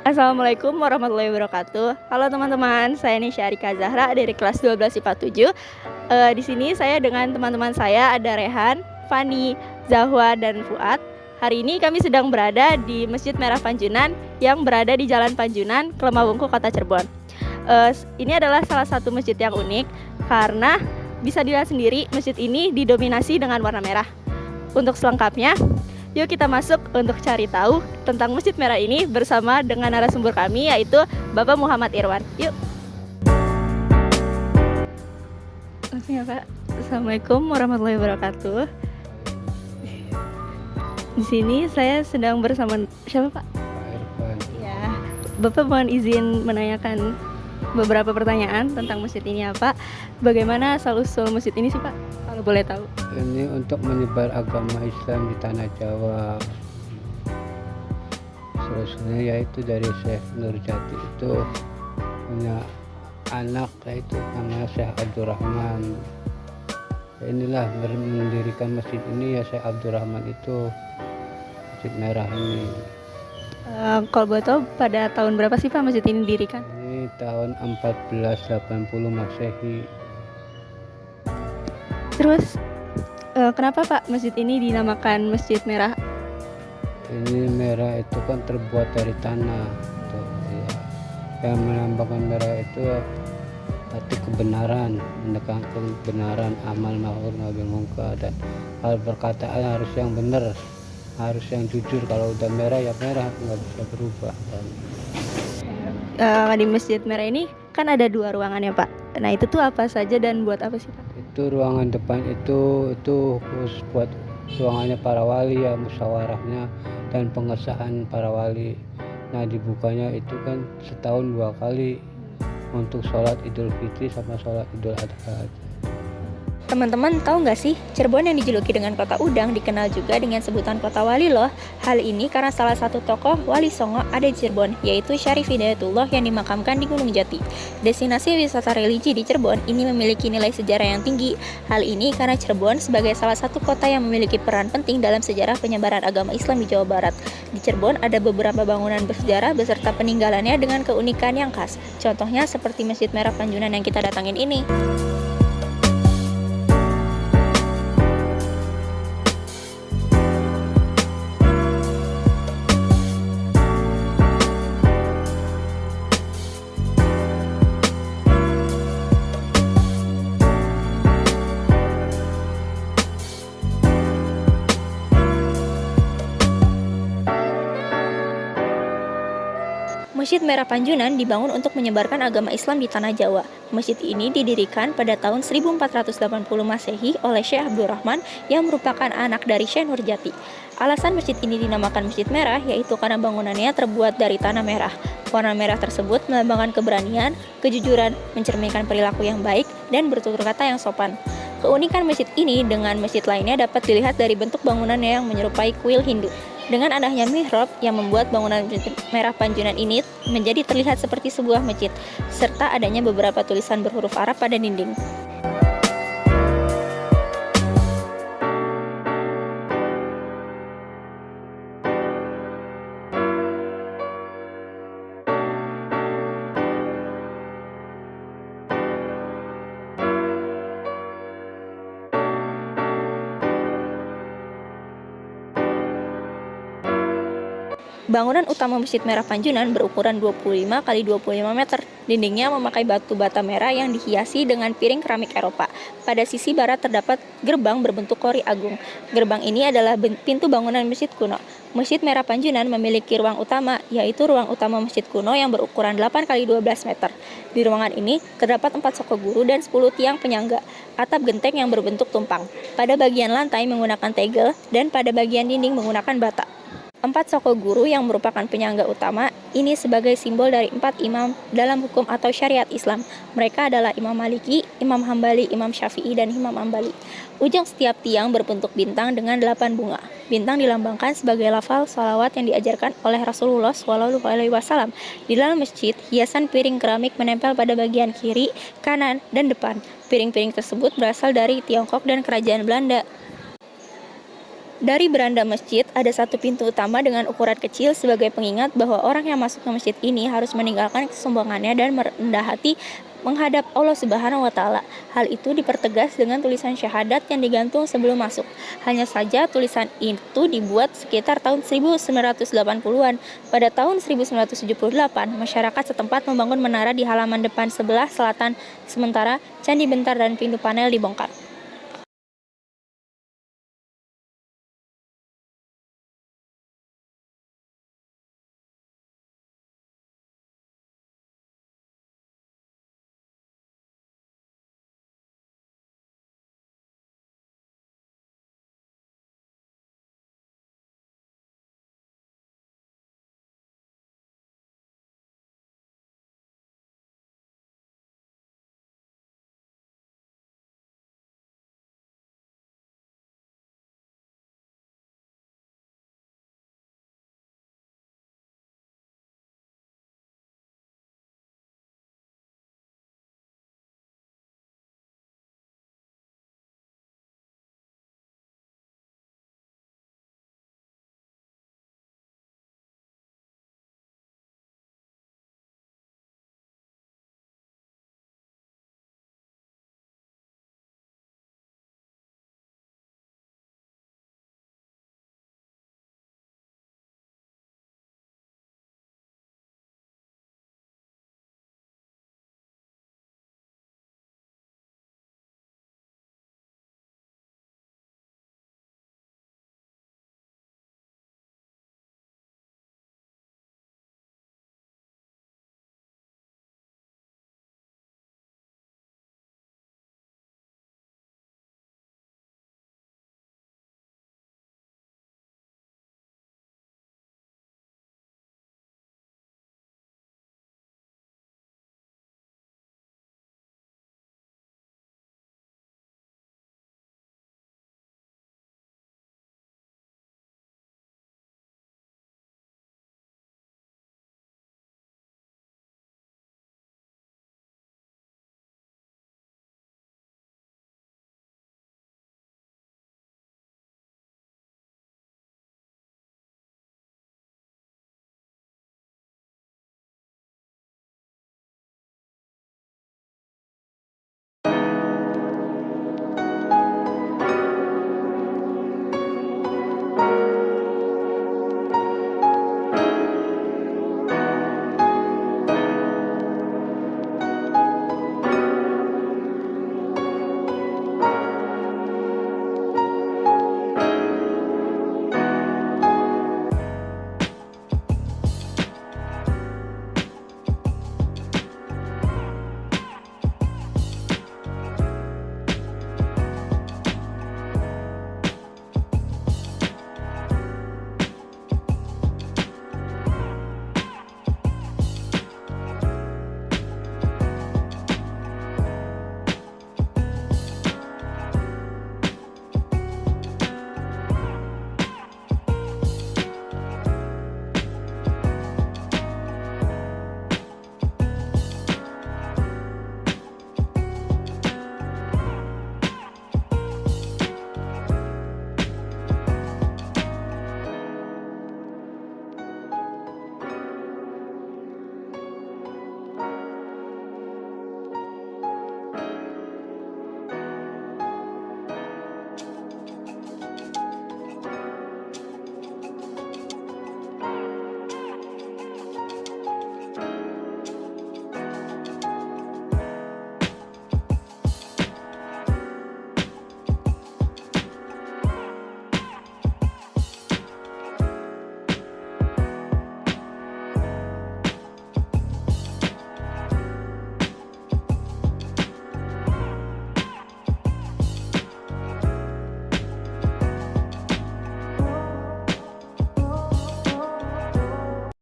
Assalamualaikum warahmatullahi wabarakatuh. Halo teman-teman, saya Nisha Arika Zahra dari kelas 12 IPA 7. Di sini saya dengan teman-teman saya ada Rehan, Fani, Zahwa, dan Fuad. Hari ini kami sedang berada di Masjid Merah Panjunan yang berada di Jalan Panjunan, Kelemabungku, Kota Cirebon. Ini adalah salah satu masjid yang unik karena bisa dilihat sendiri masjid ini didominasi dengan warna merah. Untuk selengkapnya, yuk kita masuk untuk cari tahu tentang Masjid Merah ini bersama dengan narasumber kami yaitu Bapak Muhammad Irwan. Yuk. Langsung ya Pak. Assalamualaikum warahmatullahi wabarakatuh. Di sini saya sedang bersama siapa Pak? Pak Irfan. Ya, Bapak mohon izin menanyakan beberapa pertanyaan tentang masjid ini ya Pak. Bagaimana asal-usul masjid ini sih Pak? Kalau boleh tahu. Ini untuk menyebar agama Islam di tanah Jawa. Seterusnya yaitu dari Syekh Nurjati itu punya anak yaitu namanya Syekh Abdurrahman. Inilah mendirikan masjid ini ya Syekh Abdurrahman itu, Masjid Merah ini. Kalau boleh tahu pada tahun berapa sih Pak masjid ini didirikan? Ini tahun 1480 Masehi. Terus kenapa Pak masjid ini dinamakan Masjid Merah? Ini merah itu kan terbuat dari tanah tuh, ya. Yang melambangkan merah itu arti kebenaran, menekankan kebenaran, amal ma'ruf nahi munkar, dan hal perkataan harus yang benar, harus yang jujur. Kalau udah merah ya merah, nggak bisa berubah. Di Masjid Merah ini kan ada 2 ruangan ya Pak. Nah itu tuh apa saja dan buat apa sih Pak? Itu ruangan depan itu khusus buat ruangannya para wali ya, musyawarahnya dan pengesahan para wali. Nah dibukanya itu kan setahun 2 kali untuk sholat Idul Fitri sama sholat Idul Adha. Teman-teman tahu nggak sih, Cirebon yang dijuluki dengan kota udang dikenal juga dengan sebutan kota wali loh. Hal ini karena salah satu tokoh wali Songo ada di Cirebon, yaitu Syarif Hidayatullah yang dimakamkan di Gunung Jati. Destinasi wisata religi di Cirebon ini memiliki nilai sejarah yang tinggi. Hal ini karena Cirebon sebagai salah satu kota yang memiliki peran penting dalam sejarah penyebaran agama Islam di Jawa Barat. Di Cirebon ada beberapa bangunan bersejarah beserta peninggalannya dengan keunikan yang khas. Contohnya seperti Masjid Merah Panjunan yang kita datangin ini. Masjid Merah Panjunan dibangun untuk menyebarkan agama Islam di tanah Jawa. Masjid ini didirikan pada tahun 1480 Masehi oleh Syekh Abdurrahman yang merupakan anak dari Syekh Nurjati. Alasan masjid ini dinamakan Masjid Merah yaitu karena bangunannya terbuat dari tanah merah. Warna merah tersebut melambangkan keberanian, kejujuran, mencerminkan perilaku yang baik, dan bertutur kata yang sopan. Keunikan masjid ini dengan masjid lainnya dapat dilihat dari bentuk bangunannya yang menyerupai kuil Hindu. Dengan adanya mihrab yang membuat bangunan Masjid Merah Panjunan ini menjadi terlihat seperti sebuah masjid, serta adanya beberapa tulisan berhuruf Arab pada dinding. Bangunan utama Masjid Merah Panjunan berukuran 25 x 25 meter. Dindingnya memakai batu bata merah yang dihiasi dengan piring keramik Eropa. Pada sisi barat terdapat gerbang berbentuk kori agung. Gerbang ini adalah pintu bangunan masjid kuno. Masjid Merah Panjunan memiliki ruang utama, yaitu ruang utama masjid kuno yang berukuran 8 x 12 meter. Di ruangan ini terdapat 4 soko guru dan 10 tiang penyangga, atap genteng yang berbentuk tumpang. Pada bagian lantai menggunakan tegel dan pada bagian dinding menggunakan bata. 4 soko guru yang merupakan penyangga utama ini sebagai simbol dari 4 imam dalam hukum atau syariat Islam. Mereka adalah Imam Maliki, Imam Hambali, Imam Syafi'i, dan Imam Ambali. Ujung setiap tiang berbentuk bintang dengan 8 bunga. Bintang dilambangkan sebagai lafal salawat yang diajarkan oleh Rasulullah SAW. Di dalam masjid, hiasan piring keramik menempel pada bagian kiri, kanan, dan depan. Piring-piring tersebut berasal dari Tiongkok dan Kerajaan Belanda. Dari beranda masjid, ada satu pintu utama dengan ukuran kecil sebagai pengingat bahwa orang yang masuk ke masjid ini harus meninggalkan kesombongannya dan merendah hati menghadap Allah Subhanahu wa Ta'ala. Hal itu dipertegas dengan tulisan syahadat yang digantung sebelum masuk. Hanya saja tulisan itu dibuat sekitar tahun 1980-an. Pada tahun 1978, masyarakat setempat membangun menara di halaman depan sebelah selatan, sementara candi bentar dan pintu panel dibongkar.